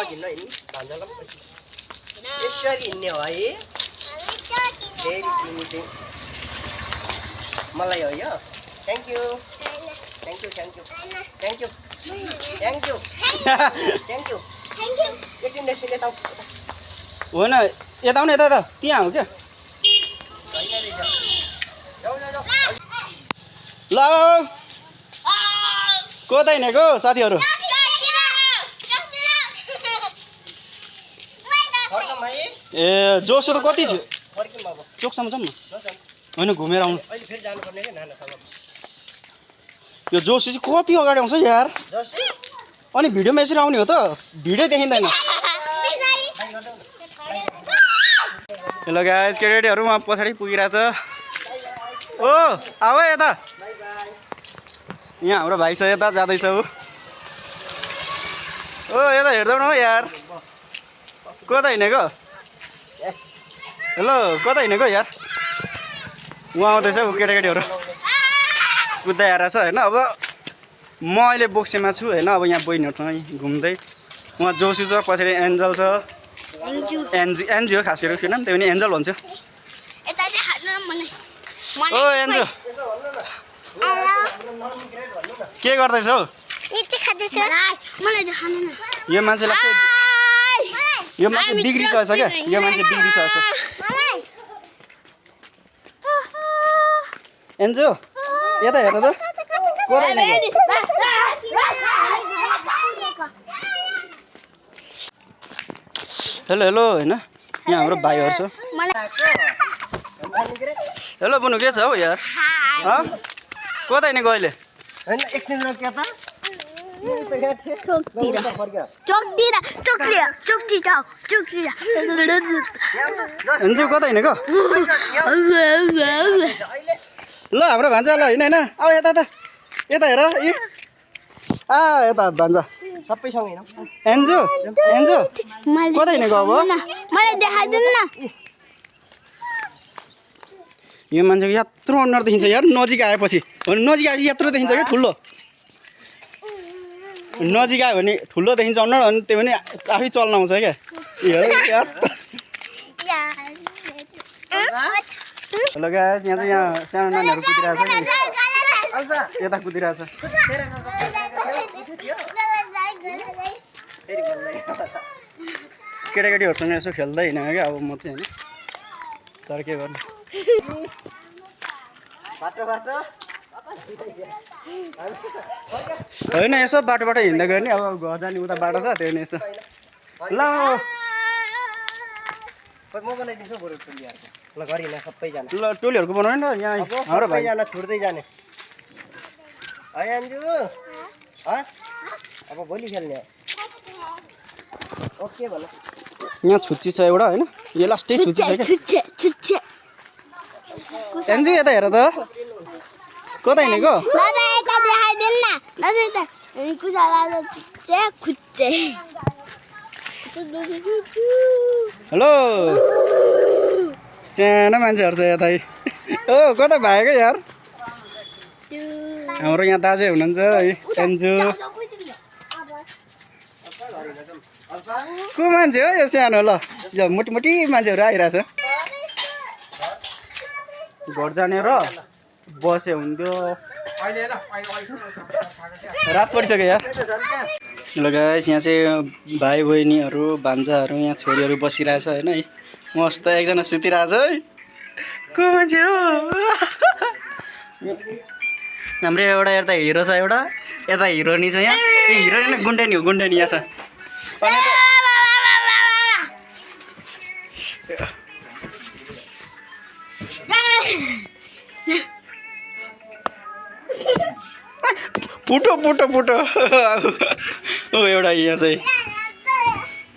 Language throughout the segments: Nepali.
हिँड्न हिँड्नु भान्जालाई यसरी हिँड्ने हो है फेरि तिमी चाहिँ मलाई हो यो thank you thank you thank you thank you thank you thank you एकछिन यसरी यता होइन यता आउनु यता त्यहाँ हो क्या होइन रहेछ जाऊ जाऊ जाऊ ल कता हिँडेको साथीहरू फर्कौँ है ए जोसो त कति छ फर्क्यौँ अब चोकसम्म जाउँ न नजाउँ होइन घुमेर आउनु अहिले फेरि जानुपर्ने क्या नानासँग यो जोसो चाहिँ कति अगाडि आउँछ यार जस अनि भिडियोमा यसरी आउने हो त भिडियो देखिँदैन हेलो गाइस केटाकेटीहरू उहाँ पछाडि पुगिरहेछ ओ आऊ है यता यहाँ हाम्रो भाइ छ यता जाँदैछ ऊ ओ यता हेर्दै न हो यार कता हिँडेको हेलो कता हिँडेको यार उहाँ आउँदैछ ऊ केटाकेटीहरू कुद्दै आएर छ होइन अब म अहिले बोक्सेमा छु होइन अब यहाँ बहिनीहरूसँग घुम्दै उहाँ जोसु छ पछाडि एन्जल छ एन्जी हो खास गरेको छैन त्यो पनि एन्जल भन्छ ओ एन्जल के गर्दैछौ यो मान्छे लाग्छ यो मान्छे बिग्रिसकेछ क्या यो मान्छे बिग्रिसकेछ एन्जो यता हेर त हेलो हेलो होइन यहाँ हाम्रो भाइहरू छ हेलो बुनु के छ हौ यार कता हिँडेको अहिले होइन एकछिन रोक्यो त एन्जो कता हिँडेको ल हाम्रो भान्जा ल होइन होइन अब यता यता यता हेर यता भान्जा सबैसँग हिँडौँ एन्जो एन्जो कता हिँडेको अब यो मान्छेको यत्रो अनुहार देखिन्छ यार नजिक आएपछि नजिक आएपछि यत्रो देखिन्छ क्या ठुलो नजिक आयो भने ठुलो देखिन्छ अनुहार अनि त्यो पनि आफै चल्न आउँछ क्या यार हेलो गाइस यहाँ चाहिँ यहाँ सानो नानीहरू कुदिरहेछ यता कुदिरहेछ केटाकेटीहरूसँग यसो खेल्दै हिँडेको क्या अब म चाहिँ होइन तर के गर्नु होइन यसो बाटोबाट हिँड्दै गयो नि अब घर जाने उता बाटो छ त्यो नि यसो ल म बनाइदिन्छु बरु टोलीहरूको ल गरी न सबैजना ल टोलीहरूको बनाउने न यहाँ हाम्रो भाइ सबैजना छुट्दै जाने है अन्जु अब भोलि खेल्ने ओके भन यहाँ छुच्ची छ एउटा होइन यो लास्टै छुच्ची छ क्या एन्जु यता हेर त कता हिँडेको हेलो सानो मान्छेहरू छ यतै ओ कता भएको यार हाम्रो यहाँ दाजु हुनुहुन्छ है एन्जु को मान्छे हो यो सानो ल यो मोटी मान्छेहरू आइरहेछ घर जाने र बसे हुन्थ्यो रात परिसक्यो यार ल गाइस यहाँ चाहिँ भाइ बहिनीहरू भान्जाहरू यहाँ छोरीहरू बसिरहेछ होइन है मस्त एकजना सुतिरहेछ है को मान्छे हो हाम्रो एउटा यता हिरो छ एउटा यता हिरोनी छ यहाँ ए हिरोनी नै गुन्डेनी हो गुन्डेनी यहाँ छ अनि पुटो ओ एउटा यहाँ चाहिँ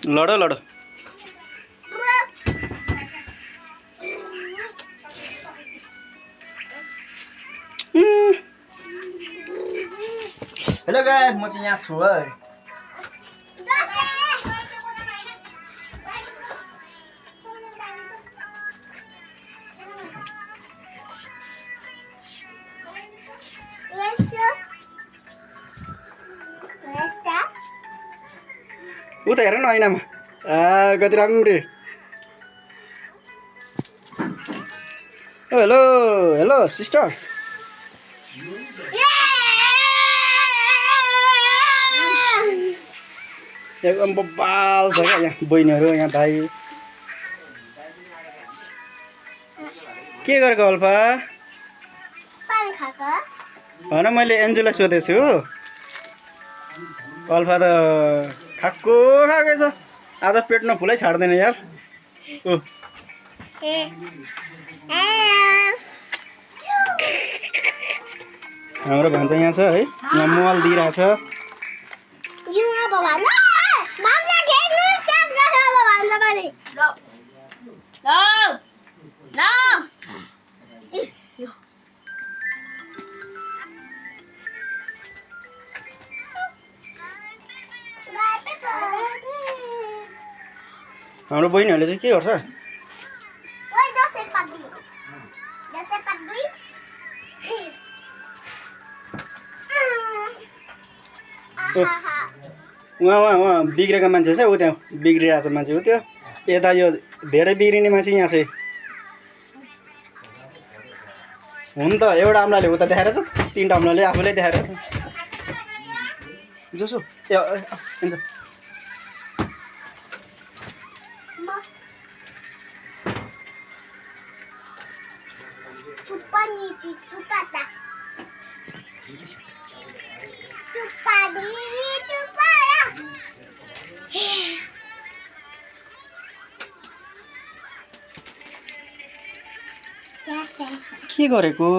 लडो हेलो गाइस म चाहिँ यहाँ छु है उता हेर न ऐनामा कति राम्रो हेलो हेलो सिस्टर एकदम बब्बाल छ क्या यहाँ बहिनीहरू यहाँ भाइ के गरेको अल्फा होइन मैले एन्जुलाई सोधेको छु अल्फा त खाएको छ आज पेट नफुलै छाड्दैन यार ओ हाम्रो भान्जा यहाँ छ है यहाँ मल दिइरहेछ हाम्रो बहिनीहरूले चाहिँ के गर्छ उहाँ बिग्रेको मान्छे छ ऊ त्यहाँ बिग्रिरहेको छ मान्छे हो त्यो यता यो धेरै बिग्रिने मान्छे यहाँ छ हुन त एउटा अम्लाले उता देखाएर छ तीनवटा अम्लाले आफूले देखाएर छ जोसो ए के गरेको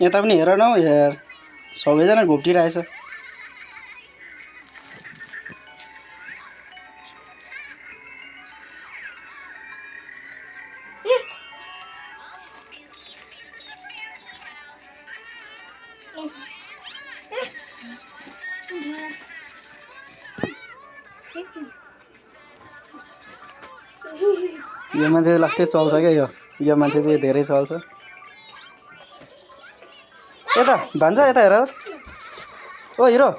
यता पनि हेर न हौ यार सबैजना घोप्टिरहेछ यो मान्छे लास्टै चल्छ क्या यो मान्छे चाहिँ धेरै चल्छ यता भान्जा यता हेर ओ हिरो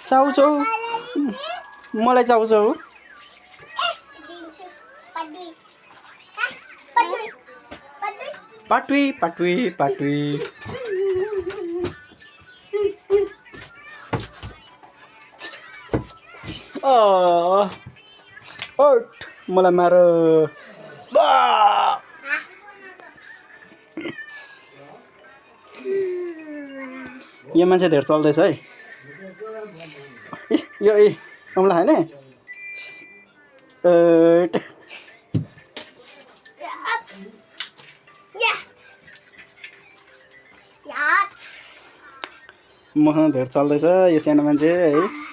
चाउ चाउ मलाई चाउ चाउ पाटुई पाटुई पाटुई मलाई मार यो मान्छे धेरै चल्दैछ है यो अम्ला होइन मसँग धेरै चल्दैछ यो सानो मान्छे है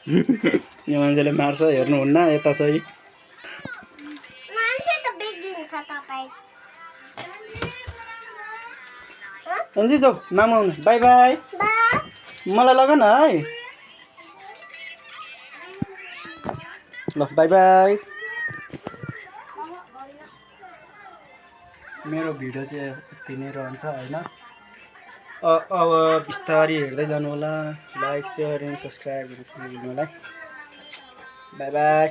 यो मान्छेले मार्छ हेर्नुहुन्न यता चाहिँ एन्जी जाऊ मामा आउनु बाई बाई मलाई लग न है ल बाई बाई मेरो भिडियो चाहिँ यति नै रहन्छ होइन अब बिस्तारै हेर्दै जानु होला लाइक सेयर एन्ड सब्सक्राइब गर्नु होला बाई बाई